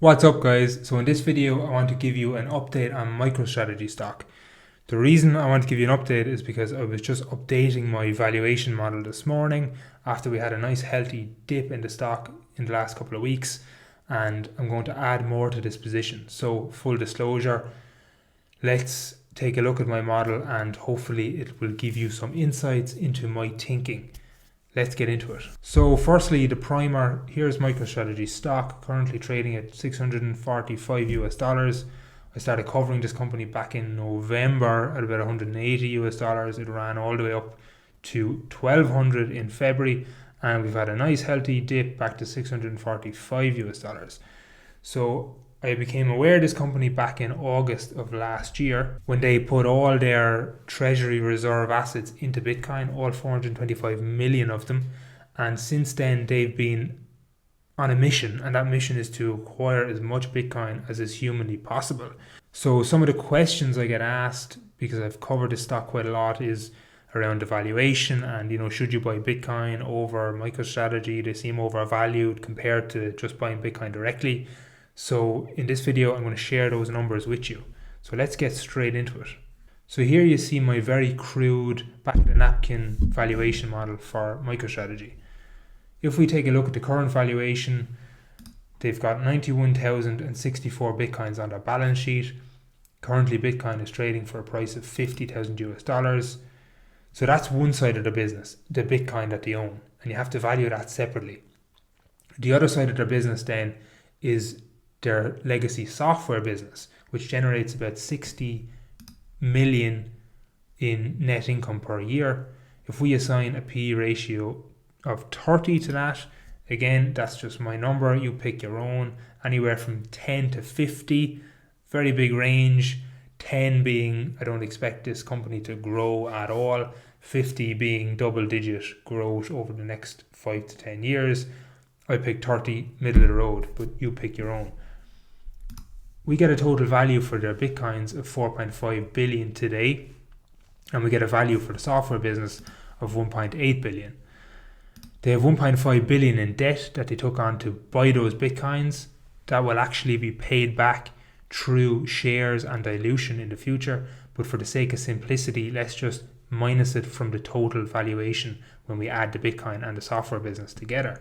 What's up guys? So in this video I want to give you an update on MicroStrategy stock. The reason I want to give you an update is because I was just updating my valuation model this morning after we had a nice healthy dip in the stock in the last couple of weeks, and I'm going to add more to this position. So full disclosure, let's take a look at my model and hopefully it will give you some insights into my thinking. Let's get into it. So firstly, the primer, here's MicroStrategy stock, currently trading at $645. I started covering this company back in November at about $180. It ran all the way up to $1,200 in February, and we've had a nice healthy dip back to $645. So I became aware of this company back in August of last year when they put all their treasury reserve assets into Bitcoin, all 425 million of them. And since then, they've been on a mission, and that mission is to acquire as much Bitcoin as is humanly possible. So some of the questions I get asked, because I've covered this stock quite a lot, is around the valuation and, should you buy Bitcoin over MicroStrategy? They seem overvalued compared to just buying Bitcoin directly. So in this video, I'm going to share those numbers with you. So let's get straight into it. So here you see my very crude back of the napkin valuation model for MicroStrategy. If we take a look at the current valuation, they've got 91,064 Bitcoins on their balance sheet. Currently, Bitcoin is trading for a price of $50,000. So that's one side of the business, the Bitcoin that they own, and you have to value that separately. The other side of their business then is their legacy software business, which generates about 60 million in net income per year. If we assign a PE ratio of 30 to that, again, that's just my number, you pick your own, anywhere from 10 to 50, very big range, 10 being I don't expect this company to grow at all, 50 being double-digit growth over the next 5 to 10 years. I pick 30, middle of the road, but you pick your own. We get a total value for their Bitcoins of 4.5 billion today, and we get a value for the software business of 1.8 billion. They have 1.5 billion in debt that they took on to buy those Bitcoins. That will actually be paid back through shares and dilution in the future, but for the sake of simplicity, let's just minus it from the total valuation when we add the Bitcoin and the software business together.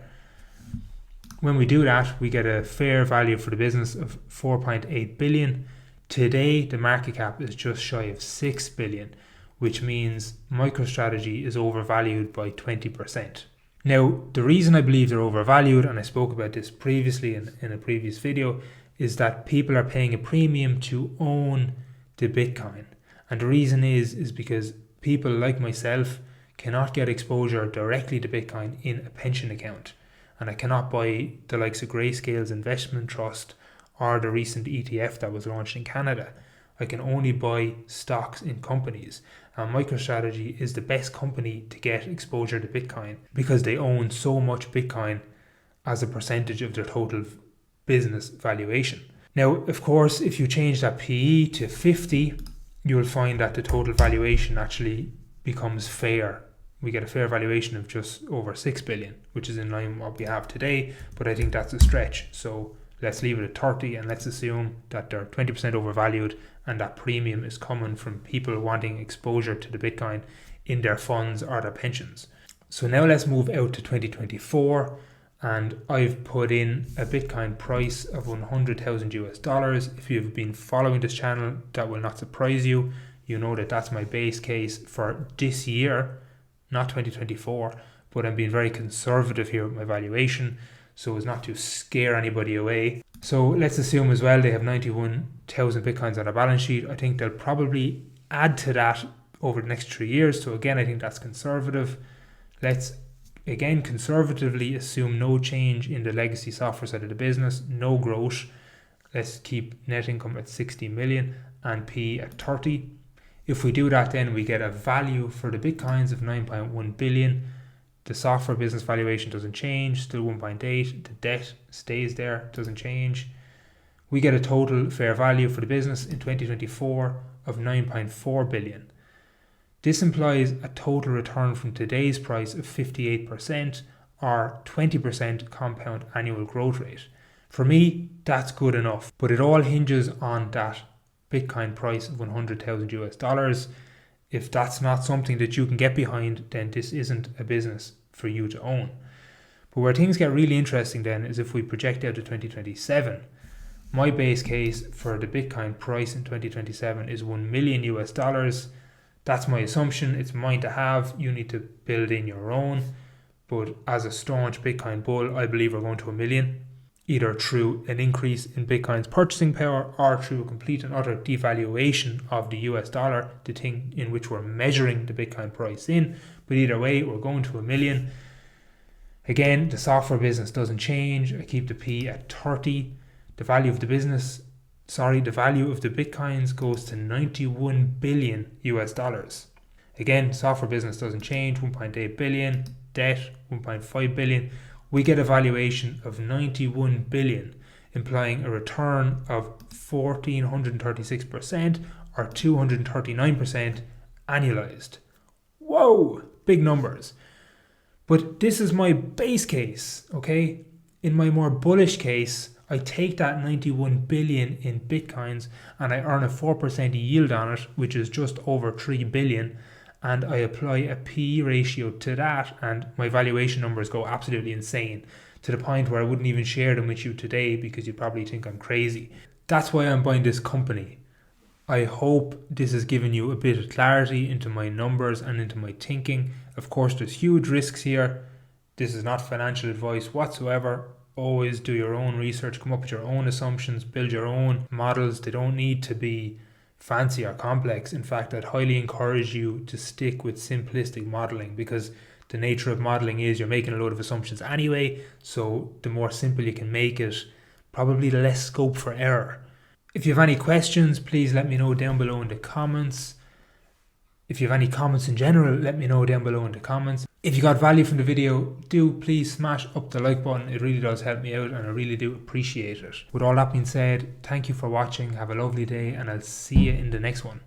When we do that, we get a fair value for the business of 4.8 billion. Today, the market cap is just shy of 6 billion, which means MicroStrategy is overvalued by 20%. Now, the reason I believe they're overvalued, and I spoke about this previously in a previous video, is that people are paying a premium to own the Bitcoin. And the reason is because people like myself cannot get exposure directly to Bitcoin in a pension account. And I cannot buy the likes of Grayscale's investment trust or the recent ETF that was launched in Canada. I can only buy stocks in companies. And MicroStrategy is the best company to get exposure to Bitcoin because they own so much Bitcoin as a percentage of their total business valuation. Now, of course, if you change that PE to 50, you will find that the total valuation actually becomes fair. We get a fair valuation of just over 6 billion, which is in line with what we have today, but I think that's a stretch. So let's leave it at 30 and let's assume that they're 20% overvalued and that premium is coming from people wanting exposure to the Bitcoin in their funds or their pensions. So now let's move out to 2024, and I've put in a Bitcoin price of $100,000. If you've been following this channel, that will not surprise you. You know that that's my base case for this year, not 2024, but I'm being very conservative here with my valuation so as not to scare anybody away. So let's assume as well they have 91,000 Bitcoins on their balance sheet. I think they'll probably add to that over the next 3 years. So again, I think that's conservative. Let's again conservatively assume no change in the legacy software side of the business, no growth. Let's keep net income at 60 million and P at 30. If we do that, then we get a value for the Bitcoins of 9.1 billion. The software business valuation doesn't change, still 1.8. The debt stays there, doesn't change. We get a total fair value for the business in 2024 of 9.4 billion. This implies a total return from today's price of 58% or 20% compound annual growth rate. For me, that's good enough, but it all hinges on that Bitcoin price of 100,000 US dollars. If that's not something that you can get behind, then this isn't a business for you to own. But where things get really interesting then is if we project out to 2027. My base case for the Bitcoin price in 2027 is 1 million US dollars. That's my assumption. It's mine to have. You need to build in your own. But as a staunch Bitcoin bull, I believe we're going to 1 million, either through an increase in Bitcoin's purchasing power or through a complete and utter devaluation of the US dollar, the thing in which we're measuring the Bitcoin price in. But either way, we're going to 1 million. Again, the software business doesn't change. I keep the P at 30. The value of the Bitcoins goes to 91 billion US dollars. Again, software business doesn't change. 1.8 billion, debt 1.5 billion. We get a valuation of 91 billion, implying a return of 1,436% or 239% annualized. Whoa, big numbers. But this is my base case, okay? In my more bullish case, I take that 91 billion in Bitcoins and I earn a 4% yield on it, which is just over 3 billion. And I apply a P ratio to that, and my valuation numbers go absolutely insane, to the point where I wouldn't even share them with you today because you'd probably think I'm crazy. That's why I'm buying this company. I hope this has given you a bit of clarity into my numbers and into my thinking. Of course, there's huge risks here. This is not financial advice whatsoever. Always do your own research, come up with your own assumptions, build your own models. They don't need to be fancy or complex. In fact, I'd highly encourage you to stick with simplistic modeling, because the nature of modeling is you're making a load of assumptions anyway, so the more simple you can make it, probably the less scope for error. If you have any questions, please let me know down below in the comments. If you have any comments in general, let me know down below in the comments. If you got value from the video, do please smash up the like button. It really does help me out and I really do appreciate it. With all that being said, thank you for watching. Have a lovely day and I'll see you in the next one.